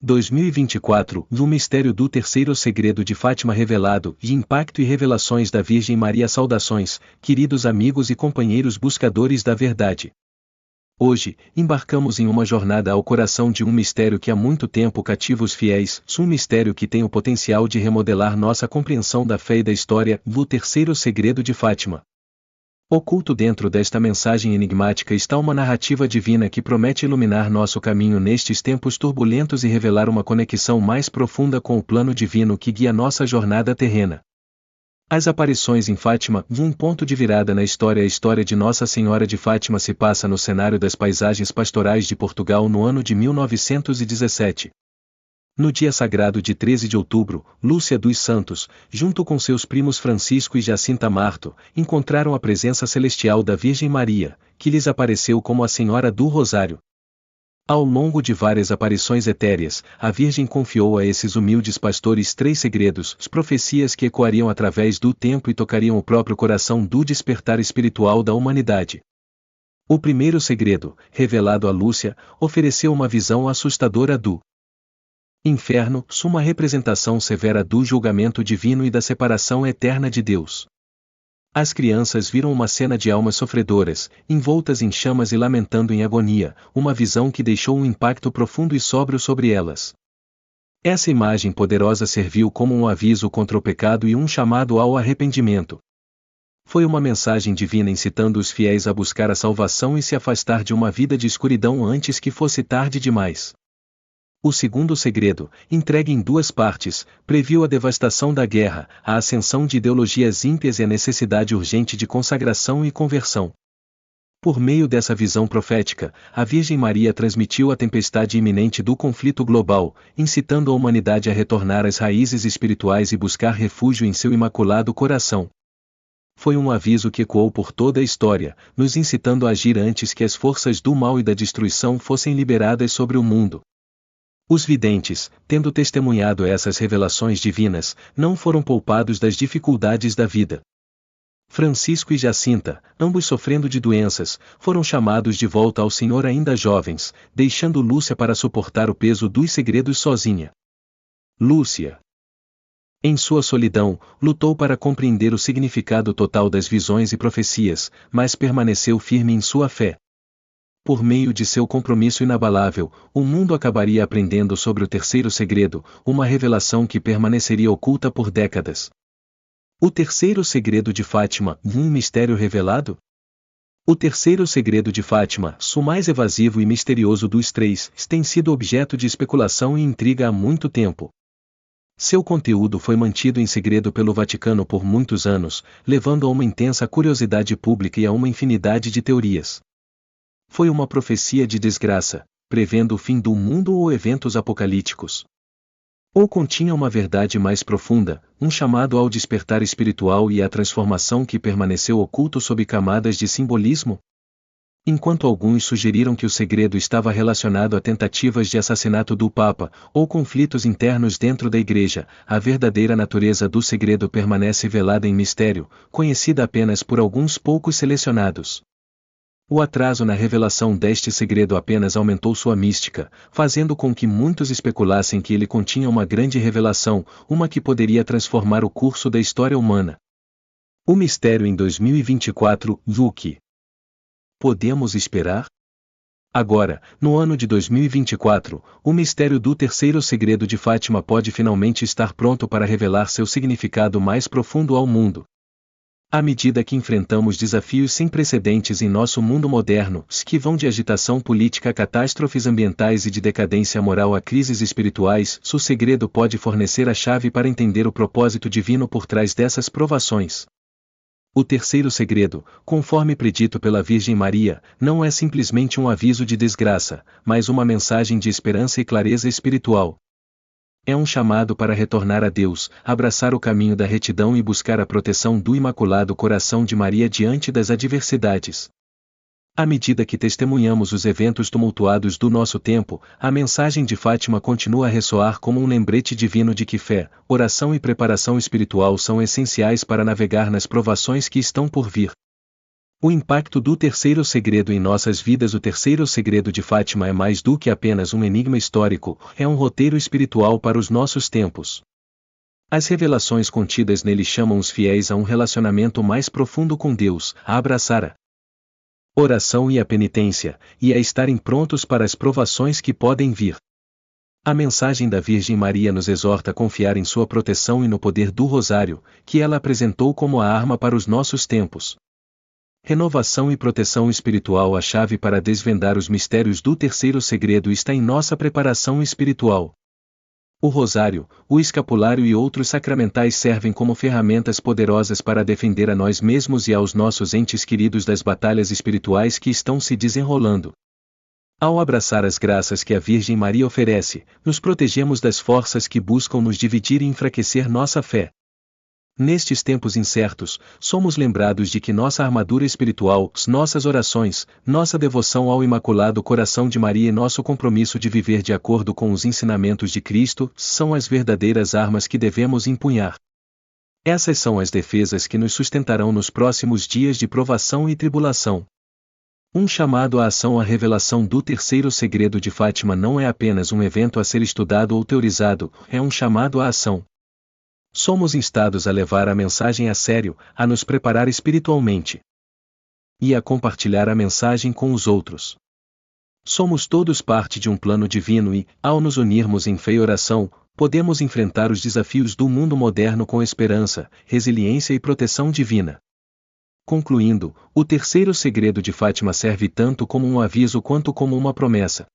2024, o mistério do terceiro segredo de Fátima revelado, e impacto e revelações da Virgem Maria. Saudações, queridos amigos e companheiros buscadores da verdade. Hoje, embarcamos em uma jornada ao coração de um mistério que há muito tempo cativa os fiéis, um mistério que tem o potencial de remodelar nossa compreensão da fé e da história, o terceiro segredo de Fátima. Oculto dentro desta mensagem enigmática está uma narrativa divina que promete iluminar nosso caminho nestes tempos turbulentos e revelar uma conexão mais profunda com o plano divino que guia nossa jornada terrena. As aparições em Fátima, um ponto de virada na história. A história de Nossa Senhora de Fátima se passa no cenário das paisagens pastorais de Portugal no ano de 1917. No dia sagrado de 13 de outubro, Lúcia dos Santos, junto com seus primos Francisco e Jacinta Marto, encontraram a presença celestial da Virgem Maria, que lhes apareceu como a Senhora do Rosário. Ao longo de várias aparições etéreas, a Virgem confiou a esses humildes pastores 3 segredos, profecias que ecoariam através do tempo e tocariam o próprio coração do despertar espiritual da humanidade. O primeiro segredo, revelado a Lúcia, ofereceu uma visão assustadora do inferno, uma representação severa do julgamento divino e da separação eterna de Deus. As crianças viram uma cena de almas sofredoras, envoltas em chamas e lamentando em agonia, uma visão que deixou um impacto profundo e sóbrio sobre elas. Essa imagem poderosa serviu como um aviso contra o pecado e um chamado ao arrependimento. Foi uma mensagem divina incitando os fiéis a buscar a salvação e se afastar de uma vida de escuridão antes que fosse tarde demais. O segundo segredo, entregue em 2 partes, previu a devastação da guerra, a ascensão de ideologias ímpias e a necessidade urgente de consagração e conversão. Por meio dessa visão profética, a Virgem Maria transmitiu a tempestade iminente do conflito global, incitando a humanidade a retornar às raízes espirituais e buscar refúgio em seu imaculado coração. Foi um aviso que ecoou por toda a história, nos incitando a agir antes que as forças do mal e da destruição fossem liberadas sobre o mundo. Os videntes, tendo testemunhado essas revelações divinas, não foram poupados das dificuldades da vida. Francisco e Jacinta, ambos sofrendo de doenças, foram chamados de volta ao Senhor ainda jovens, deixando Lúcia para suportar o peso dos segredos sozinha. Lúcia, em sua solidão, lutou para compreender o significado total das visões e profecias, mas permaneceu firme em sua fé. Por meio de seu compromisso inabalável, o mundo acabaria aprendendo sobre o terceiro segredo, uma revelação que permaneceria oculta por décadas. O terceiro segredo de Fátima, um mistério revelado? O terceiro segredo de Fátima, o mais evasivo e misterioso dos 3, tem sido objeto de especulação e intriga há muito tempo. Seu conteúdo foi mantido em segredo pelo Vaticano por muitos anos, levando a uma intensa curiosidade pública e a uma infinidade de teorias. Foi uma profecia de desgraça, prevendo o fim do mundo ou eventos apocalípticos. Ou continha uma verdade mais profunda, um chamado ao despertar espiritual e à transformação que permaneceu oculto sob camadas de simbolismo? Enquanto alguns sugeriram que o segredo estava relacionado a tentativas de assassinato do Papa, ou conflitos internos dentro da Igreja, a verdadeira natureza do segredo permanece velada em mistério, conhecida apenas por alguns poucos selecionados. O atraso na revelação deste segredo apenas aumentou sua mística, fazendo com que muitos especulassem que ele continha uma grande revelação, uma que poderia transformar o curso da história humana. O mistério em 2024, o que podemos esperar? Agora, no ano de 2024, o mistério do terceiro segredo de Fátima pode finalmente estar pronto para revelar seu significado mais profundo ao mundo. À medida que enfrentamos desafios sem precedentes em nosso mundo moderno, que vão de agitação política a catástrofes ambientais e de decadência moral a crises espirituais, o segredo pode fornecer a chave para entender o propósito divino por trás dessas provações. O terceiro segredo, conforme predito pela Virgem Maria, não é simplesmente um aviso de desgraça, mas uma mensagem de esperança e clareza espiritual. É um chamado para retornar a Deus, abraçar o caminho da retidão e buscar a proteção do Imaculado Coração de Maria diante das adversidades. À medida que testemunhamos os eventos tumultuados do nosso tempo, a mensagem de Fátima continua a ressoar como um lembrete divino de que fé, oração e preparação espiritual são essenciais para navegar nas provações que estão por vir. O impacto do terceiro segredo em nossas vidas. O terceiro segredo de Fátima é mais do que apenas um enigma histórico, é um roteiro espiritual para os nossos tempos. As revelações contidas nele chamam os fiéis a um relacionamento mais profundo com Deus, a abraçar a oração e a penitência, e a estarem prontos para as provações que podem vir. A mensagem da Virgem Maria nos exorta a confiar em sua proteção e no poder do Rosário, que ela apresentou como a arma para os nossos tempos. Renovação e proteção espiritual. A chave para desvendar os mistérios do terceiro segredo está em nossa preparação espiritual. O rosário, o escapulário e outros sacramentais servem como ferramentas poderosas para defender a nós mesmos e aos nossos entes queridos das batalhas espirituais que estão se desenrolando. Ao abraçar as graças que a Virgem Maria oferece, nos protegemos das forças que buscam nos dividir e enfraquecer nossa fé. Nestes tempos incertos, somos lembrados de que nossa armadura espiritual, nossas orações, nossa devoção ao Imaculado Coração de Maria e nosso compromisso de viver de acordo com os ensinamentos de Cristo, são as verdadeiras armas que devemos empunhar. Essas são as defesas que nos sustentarão nos próximos dias de provação e tribulação. Um chamado à ação. A revelação do terceiro segredo de Fátima não é apenas um evento a ser estudado ou teorizado, é um chamado à ação. Somos instados a levar a mensagem a sério, a nos preparar espiritualmente e a compartilhar a mensagem com os outros. Somos todos parte de um plano divino e, ao nos unirmos em fé e oração, podemos enfrentar os desafios do mundo moderno com esperança, resiliência e proteção divina. Concluindo, o terceiro segredo de Fátima serve tanto como um aviso quanto como uma promessa.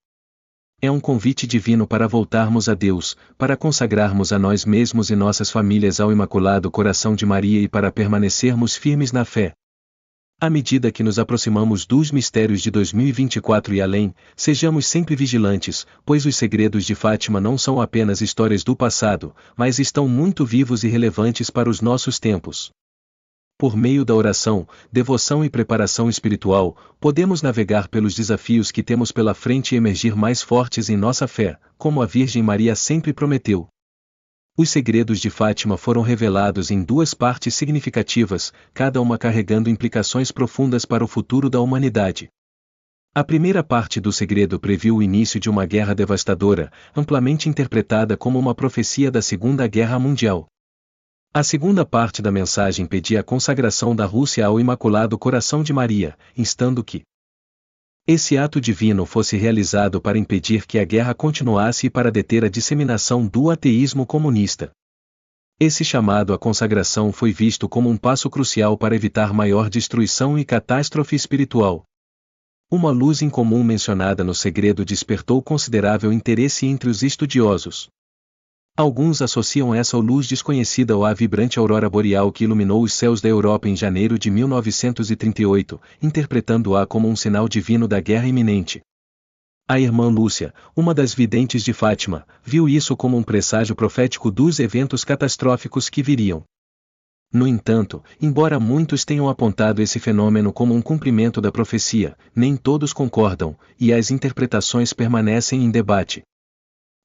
É um convite divino para voltarmos a Deus, para consagrarmos a nós mesmos e nossas famílias ao Imaculado Coração de Maria e para permanecermos firmes na fé. À medida que nos aproximamos dos mistérios de 2024 e além, sejamos sempre vigilantes, pois os segredos de Fátima não são apenas histórias do passado, mas estão muito vivos e relevantes para os nossos tempos. Por meio da oração, devoção e preparação espiritual, podemos navegar pelos desafios que temos pela frente e emergir mais fortes em nossa fé, como a Virgem Maria sempre prometeu. Os segredos de Fátima foram revelados em duas partes significativas, cada uma carregando implicações profundas para o futuro da humanidade. A primeira parte do segredo previu o início de uma guerra devastadora, amplamente interpretada como uma profecia da Segunda Guerra Mundial. A segunda parte da mensagem pedia a consagração da Rússia ao Imaculado Coração de Maria, instando que esse ato divino fosse realizado para impedir que a guerra continuasse e para deter a disseminação do ateísmo comunista. Esse chamado à consagração foi visto como um passo crucial para evitar maior destruição e catástrofe espiritual. Uma luz incomum mencionada no segredo despertou considerável interesse entre os estudiosos. Alguns associam essa luz desconhecida à vibrante aurora boreal que iluminou os céus da Europa em janeiro de 1938, interpretando-a como um sinal divino da guerra iminente. A irmã Lúcia, uma das videntes de Fátima, viu isso como um presságio profético dos eventos catastróficos que viriam. No entanto, embora muitos tenham apontado esse fenômeno como um cumprimento da profecia, nem todos concordam, e as interpretações permanecem em debate.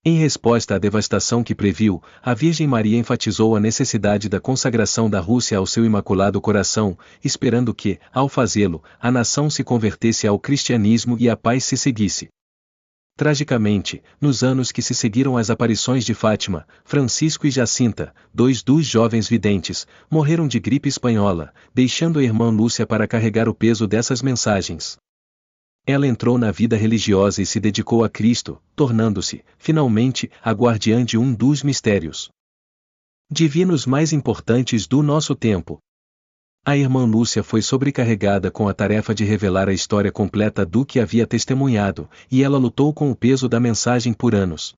Em resposta à devastação que previu, a Virgem Maria enfatizou a necessidade da consagração da Rússia ao seu Imaculado Coração, esperando que, ao fazê-lo, a nação se convertesse ao cristianismo e a paz se seguisse. Tragicamente, nos anos que se seguiram às aparições de Fátima, Francisco e Jacinta, dois dos jovens videntes, morreram de gripe espanhola, deixando a irmã Lúcia para carregar o peso dessas mensagens. Ela entrou na vida religiosa e se dedicou a Cristo, tornando-se, finalmente, a guardiã de um dos mistérios divinos mais importantes do nosso tempo. A irmã Lúcia foi sobrecarregada com a tarefa de revelar a história completa do que havia testemunhado, e ela lutou com o peso da mensagem por anos.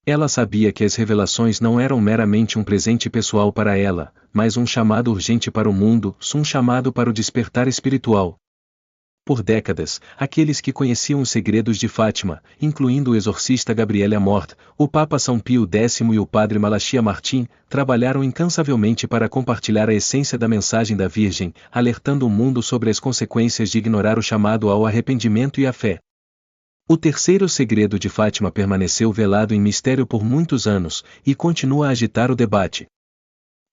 Ela sabia que as revelações não eram meramente um presente pessoal para ela, mas um chamado urgente para o mundo, um chamado para o despertar espiritual. Por décadas, aqueles que conheciam os segredos de Fátima, incluindo o exorcista Gabriele Amort, o Papa São Pio X e o Padre Malachia Martim, trabalharam incansavelmente para compartilhar a essência da mensagem da Virgem, alertando o mundo sobre as consequências de ignorar o chamado ao arrependimento e à fé. O terceiro segredo de Fátima permaneceu velado em mistério por muitos anos, e continua a agitar o debate.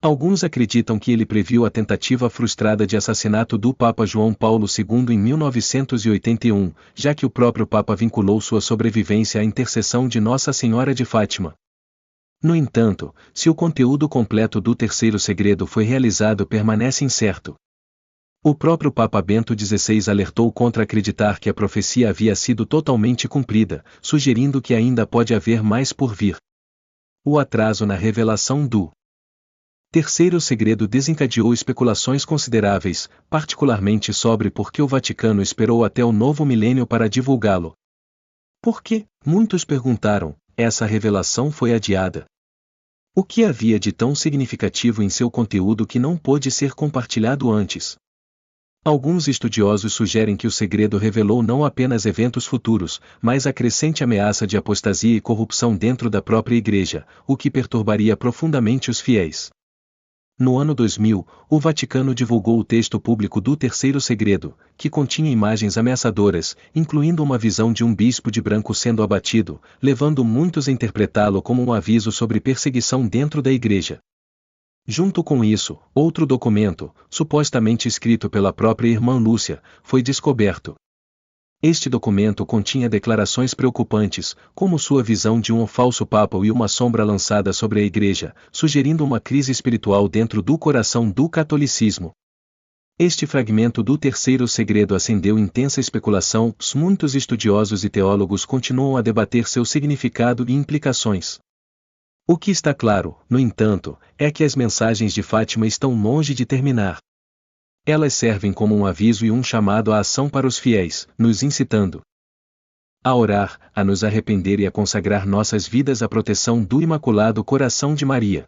Alguns acreditam que ele previu a tentativa frustrada de assassinato do Papa João Paulo II em 1981, já que o próprio Papa vinculou sua sobrevivência à intercessão de Nossa Senhora de Fátima. No entanto, se o conteúdo completo do terceiro segredo foi realizado permanece incerto. O próprio Papa Bento XVI alertou contra acreditar que a profecia havia sido totalmente cumprida, sugerindo que ainda pode haver mais por vir. O atraso na revelação do terceiro segredo desencadeou especulações consideráveis, particularmente sobre por que o Vaticano esperou até o novo milênio para divulgá-lo. Por que, muitos perguntaram, essa revelação foi adiada? O que havia de tão significativo em seu conteúdo que não pôde ser compartilhado antes? Alguns estudiosos sugerem que o segredo revelou não apenas eventos futuros, mas a crescente ameaça de apostasia e corrupção dentro da própria Igreja, o que perturbaria profundamente os fiéis. No ano 2000, o Vaticano divulgou o texto público do Terceiro Segredo, que continha imagens ameaçadoras, incluindo uma visão de um bispo de branco sendo abatido, levando muitos a interpretá-lo como um aviso sobre perseguição dentro da Igreja. Junto com isso, outro documento, supostamente escrito pela própria irmã Lúcia, foi descoberto. Este documento continha declarações preocupantes, como sua visão de um falso papa e uma sombra lançada sobre a Igreja, sugerindo uma crise espiritual dentro do coração do catolicismo. Este fragmento do terceiro segredo acendeu intensa especulação, muitos estudiosos e teólogos continuam a debater seu significado e implicações. O que está claro, no entanto, é que as mensagens de Fátima estão longe de terminar. Elas servem como um aviso e um chamado à ação para os fiéis, nos incitando a orar, a nos arrepender e a consagrar nossas vidas à proteção do Imaculado Coração de Maria.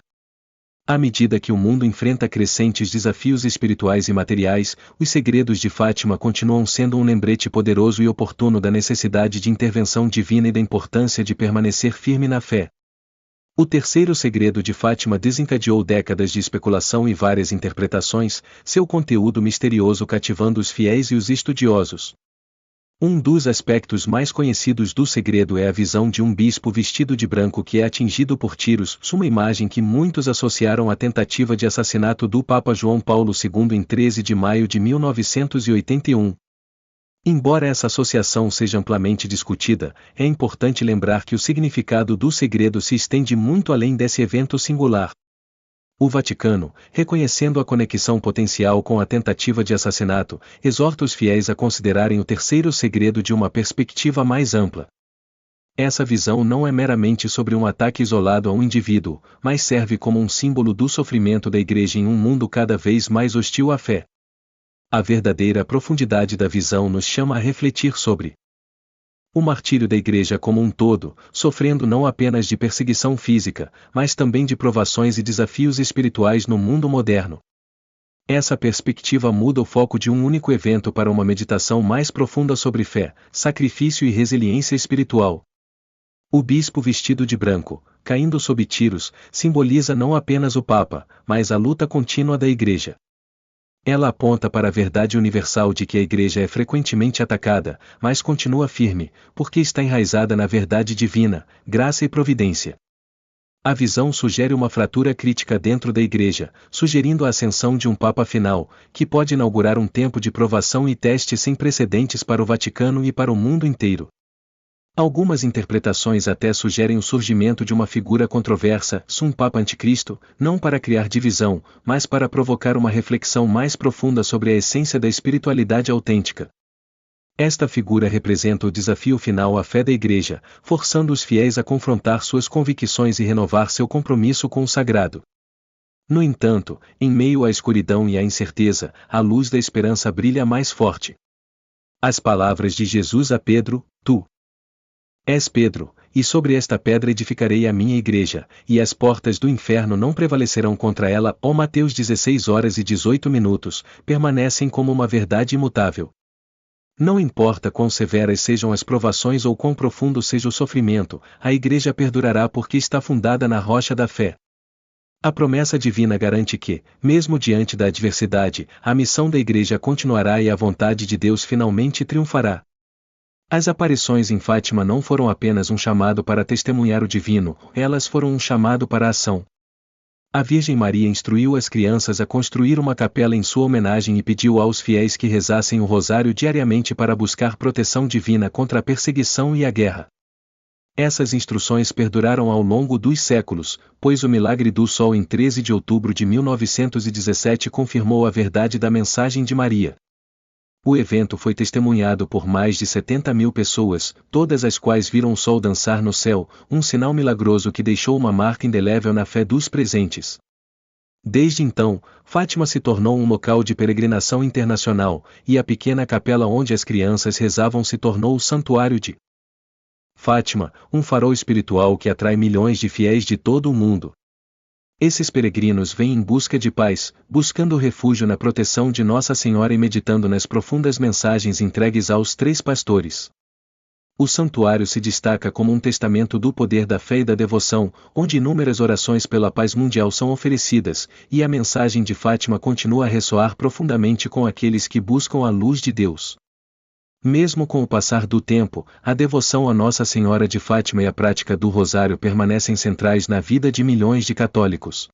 À medida que o mundo enfrenta crescentes desafios espirituais e materiais, os segredos de Fátima continuam sendo um lembrete poderoso e oportuno da necessidade de intervenção divina e da importância de permanecer firme na fé. O terceiro segredo de Fátima desencadeou décadas de especulação e várias interpretações, seu conteúdo misterioso cativando os fiéis e os estudiosos. Um dos aspectos mais conhecidos do segredo é a visão de um bispo vestido de branco que é atingido por tiros, uma imagem que muitos associaram à tentativa de assassinato do Papa João Paulo II em 13 de maio de 1981. Embora essa associação seja amplamente discutida, é importante lembrar que o significado do segredo se estende muito além desse evento singular. O Vaticano, reconhecendo a conexão potencial com a tentativa de assassinato, exorta os fiéis a considerarem o terceiro segredo de uma perspectiva mais ampla. Essa visão não é meramente sobre um ataque isolado a um indivíduo, mas serve como um símbolo do sofrimento da Igreja em um mundo cada vez mais hostil à fé. A verdadeira profundidade da visão nos chama a refletir sobre o martírio da Igreja como um todo, sofrendo não apenas de perseguição física, mas também de provações e desafios espirituais no mundo moderno. Essa perspectiva muda o foco de um único evento para uma meditação mais profunda sobre fé, sacrifício e resiliência espiritual. O bispo vestido de branco, caindo sob tiros, simboliza não apenas o Papa, mas a luta contínua da Igreja. Ela aponta para a verdade universal de que a Igreja é frequentemente atacada, mas continua firme, porque está enraizada na verdade divina, graça e providência. A visão sugere uma fratura crítica dentro da Igreja, sugerindo a ascensão de um Papa final, que pode inaugurar um tempo de provação e teste sem precedentes para o Vaticano e para o mundo inteiro. Algumas interpretações até sugerem o surgimento de uma figura controversa, um Papa Anticristo, não para criar divisão, mas para provocar uma reflexão mais profunda sobre a essência da espiritualidade autêntica. Esta figura representa o desafio final à fé da Igreja, forçando os fiéis a confrontar suas convicções e renovar seu compromisso com o sagrado. No entanto, em meio à escuridão e à incerteza, a luz da esperança brilha mais forte. As palavras de Jesus a Pedro: Tu és Pedro, e sobre esta pedra edificarei a minha igreja, e as portas do inferno não prevalecerão contra ela. Mateus 16h18, permanecem como uma verdade imutável. Não importa quão severas sejam as provações ou quão profundo seja o sofrimento, a igreja perdurará porque está fundada na rocha da fé. A promessa divina garante que, mesmo diante da adversidade, a missão da igreja continuará e a vontade de Deus finalmente triunfará. As aparições em Fátima não foram apenas um chamado para testemunhar o divino, elas foram um chamado para a ação. A Virgem Maria instruiu as crianças a construir uma capela em sua homenagem e pediu aos fiéis que rezassem o rosário diariamente para buscar proteção divina contra a perseguição e a guerra. Essas instruções perduraram ao longo dos séculos, pois o milagre do Sol em 13 de outubro de 1917 confirmou a verdade da mensagem de Maria. O evento foi testemunhado por mais de 70.000 pessoas, todas as quais viram o Sol dançar no céu, um sinal milagroso que deixou uma marca indelével na fé dos presentes. Desde então, Fátima se tornou um local de peregrinação internacional, e a pequena capela onde as crianças rezavam se tornou o santuário de Fátima, um farol espiritual que atrai milhões de fiéis de todo o mundo. Esses peregrinos vêm em busca de paz, buscando refúgio na proteção de Nossa Senhora e meditando nas profundas mensagens entregues aos três pastores. O santuário se destaca como um testamento do poder da fé e da devoção, onde inúmeras orações pela paz mundial são oferecidas, e a mensagem de Fátima continua a ressoar profundamente com aqueles que buscam a luz de Deus. Mesmo com o passar do tempo, a devoção a Nossa Senhora de Fátima e a prática do rosário permanecem centrais na vida de milhões de católicos.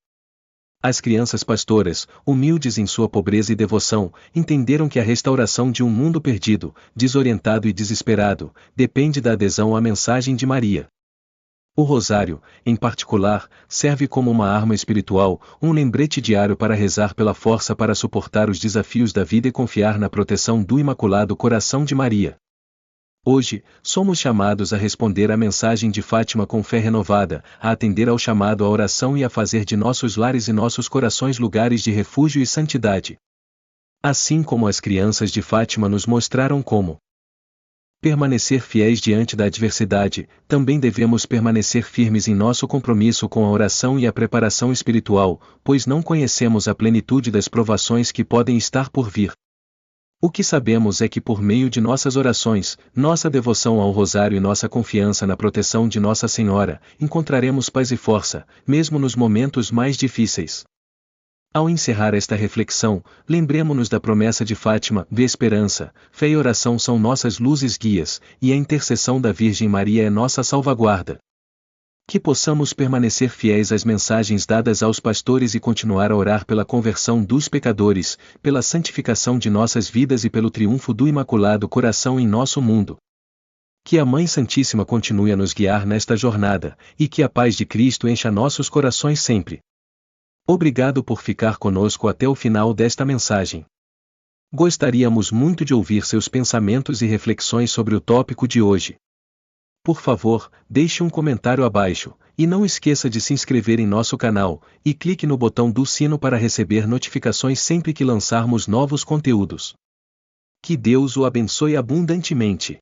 As crianças pastoras, humildes em sua pobreza e devoção, entenderam que a restauração de um mundo perdido, desorientado e desesperado, depende da adesão à mensagem de Maria. O rosário, em particular, serve como uma arma espiritual, um lembrete diário para rezar pela força para suportar os desafios da vida e confiar na proteção do Imaculado Coração de Maria. Hoje, somos chamados a responder à mensagem de Fátima com fé renovada, a atender ao chamado à oração e a fazer de nossos lares e nossos corações lugares de refúgio e santidade. Assim como as crianças de Fátima nos mostraram como permanecer fiéis diante da adversidade, também devemos permanecer firmes em nosso compromisso com a oração e a preparação espiritual, pois não conhecemos a plenitude das provações que podem estar por vir. O que sabemos é que por meio de nossas orações, nossa devoção ao rosário e nossa confiança na proteção de Nossa Senhora, encontraremos paz e força, mesmo nos momentos mais difíceis. Ao encerrar esta reflexão, lembremo-nos da promessa de Fátima: de esperança, fé e oração são nossas luzes guias, e a intercessão da Virgem Maria é nossa salvaguarda. Que possamos permanecer fiéis às mensagens dadas aos pastores e continuar a orar pela conversão dos pecadores, pela santificação de nossas vidas e pelo triunfo do Imaculado Coração em nosso mundo. Que a Mãe Santíssima continue a nos guiar nesta jornada, e que a paz de Cristo encha nossos corações sempre. Obrigado por ficar conosco até o final desta mensagem. Gostaríamos muito de ouvir seus pensamentos e reflexões sobre o tópico de hoje. Por favor, deixe um comentário abaixo, e não esqueça de se inscrever em nosso canal, e clique no botão do sino para receber notificações sempre que lançarmos novos conteúdos. Que Deus o abençoe abundantemente.